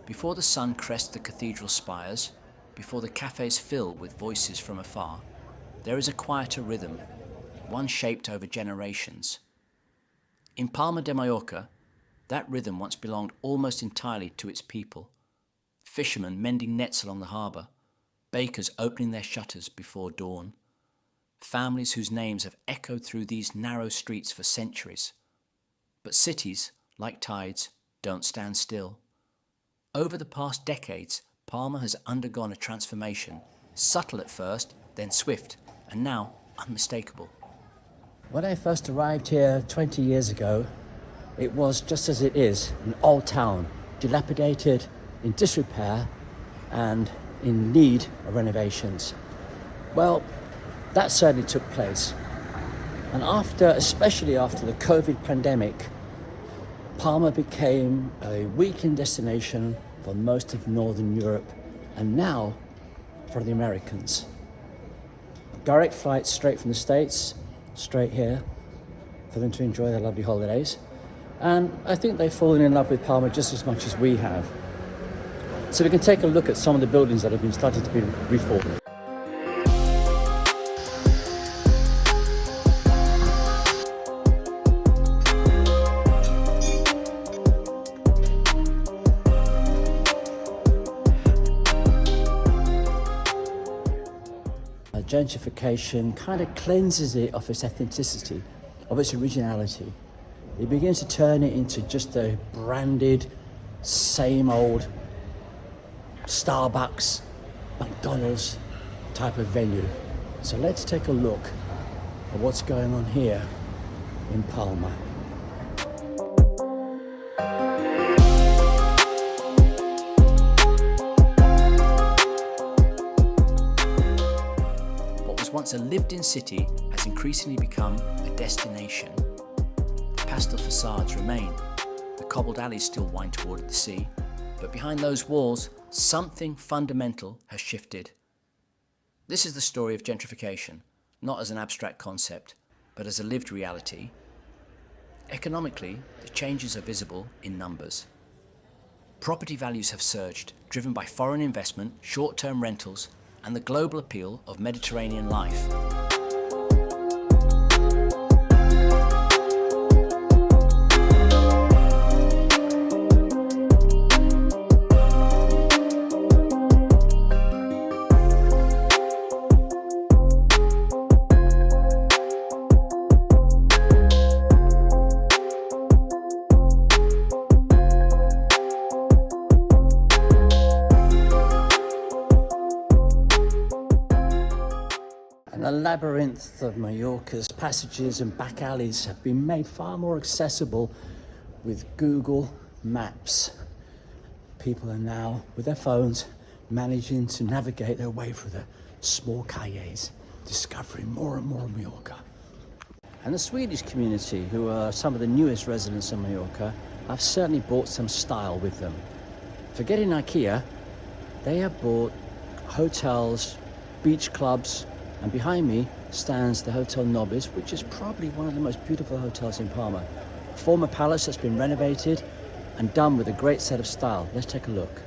Before the sun crests the cathedral spires, before the cafes fill with voices from afar, there is a quieter rhythm, one shaped over generations. In Palma de Mallorca, that rhythm once belonged almost entirely to its people. Fishermen mending nets along the harbour, bakers opening their shutters before dawn, families whose names have echoed through these narrow streets for centuries. But cities, like tides, don't stand still. Over the past decades, Palma has undergone a transformation, subtle at first, then swift, and now unmistakable. When I first arrived here 20 years ago, it was just as it is, an old town, dilapidated, in disrepair, and in need of renovations. Well, that certainly took place. And especially after the COVID pandemic, Palma became a weekend destination for most of Northern Europe, and now for the Americans. Direct flights straight from the States, straight here, for them to enjoy their lovely holidays. And I think they've fallen in love with Palma just as much as we have. So we can take a look at some of the buildings that have been starting to be reformed. Gentrification kind of cleanses it of its ethnicity, of its originality. It begins to turn it into just a branded, same old Starbucks, McDonald's type of venue. So let's take a look at what's going on here in Palma. Once a lived-in city has increasingly become a destination. The pastel facades remain, the cobbled alleys still wind toward the sea, but behind those walls, something fundamental has shifted. This is the story of gentrification, not as an abstract concept, but as a lived reality. Economically, the changes are visible in numbers. Property values have surged, driven by foreign investment, short-term rentals, and the global appeal of Mediterranean life. The labyrinth of Mallorca's passages and back alleys have been made far more accessible with Google Maps. People are now, with their phones, managing to navigate their way through the small calles, discovering more and more of Mallorca. And the Swedish community, who are some of the newest residents of Mallorca, have certainly brought some style with them. Forgetting IKEA, they have brought hotels, beach clubs, and behind me stands the Hotel Nobis, which is probably one of the most beautiful hotels in Palma. A former palace that's been renovated and done with a great set of style. Let's take a look.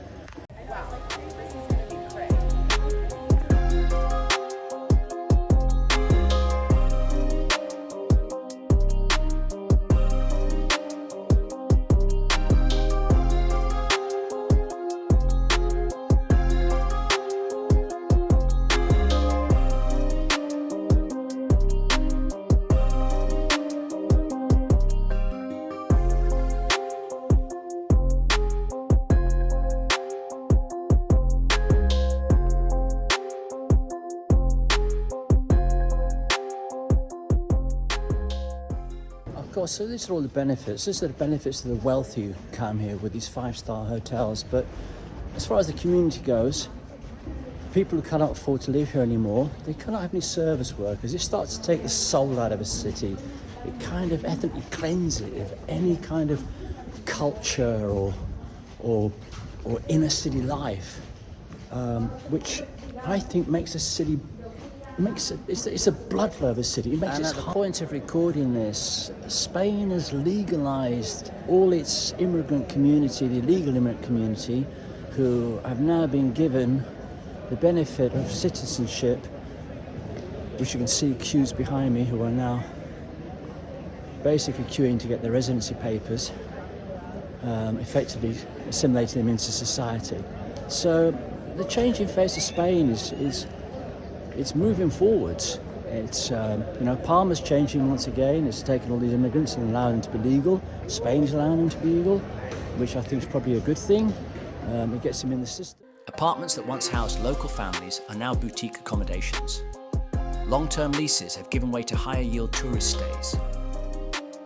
Of course, so these are all the benefits. These are the benefits to the wealthy who come here with these five-star hotels. But as far as the community goes, people who cannot afford to live here anymore, they cannot have any service workers. It starts to take the soul out of a city. It kind of ethnically cleanses it of any kind of culture or inner city life, which I think makes a city. It's a blood flow of a city. It makes. And at the point of recording this, Spain has legalized all its immigrant community, the illegal immigrant community, who have now been given the benefit of citizenship, which you can see queues behind me, who are now basically queuing to get their residency papers, effectively assimilating them into society. So the changing face of Spain is it's moving forwards. It's Palma's changing once again. It's taken all these immigrants and allowing them to be legal. Spain's allowing them to be legal, which I think is probably a good thing. It gets them in the system. Apartments that once housed local families are now boutique accommodations. Long-term leases have given way to higher-yield tourist stays.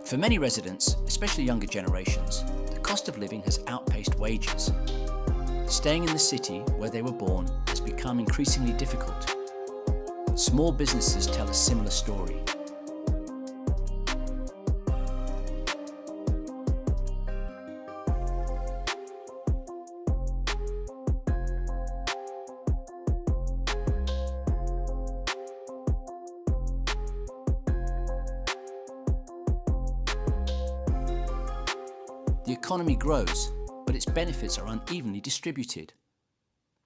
For many residents, especially younger generations, the cost of living has outpaced wages. Staying in the city where they were born has become increasingly difficult. Small businesses tell a similar story. The economy grows, but its benefits are unevenly distributed.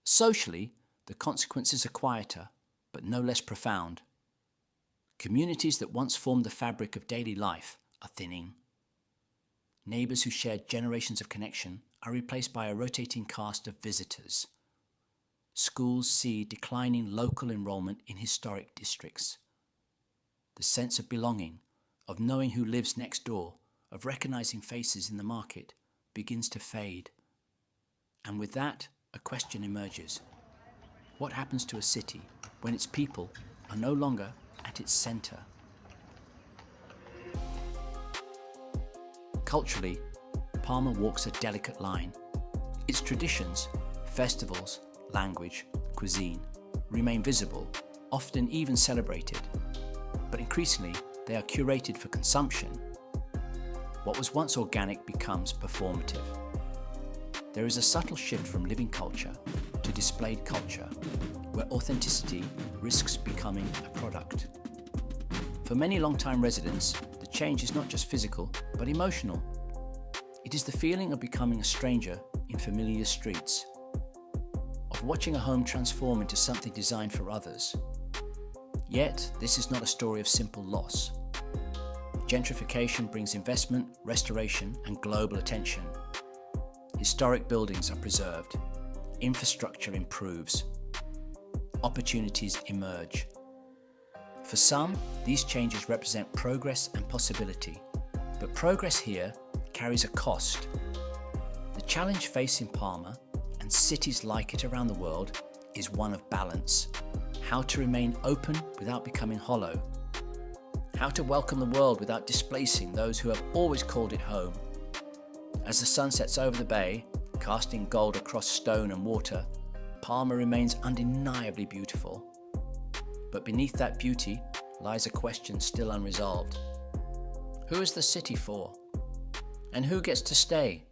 Socially, the consequences are quieter, but no less profound. Communities that once formed the fabric of daily life are thinning. Neighbours who shared generations of connection are replaced by a rotating cast of visitors. Schools see declining local enrolment in historic districts. The sense of belonging, of knowing who lives next door, of recognising faces in the market, begins to fade. And with that, a question emerges. What happens to a city when its people are no longer at its centre? Culturally, Palma walks a delicate line. Its traditions, festivals, language, cuisine, remain visible, often even celebrated. But increasingly, they are curated for consumption. What was once organic becomes performative. There is a subtle shift from living culture to displayed culture, where authenticity risks becoming a product. For many long-time residents, the change is not just physical, but emotional. It is the feeling of becoming a stranger in familiar streets, of watching a home transform into something designed for others. Yet, this is not a story of simple loss. Gentrification brings investment, restoration, and global attention. Historic buildings are preserved. Infrastructure improves. Opportunities emerge. For some, these changes represent progress and possibility. But progress here carries a cost. The challenge facing Palma, and cities like it around the world, is one of balance. How to remain open without becoming hollow. How to welcome the world without displacing those who have always called it home. As the sun sets over the bay, casting gold across stone and water, Palma remains undeniably beautiful. But beneath that beauty lies a question still unresolved. Who is the city for? And who gets to stay?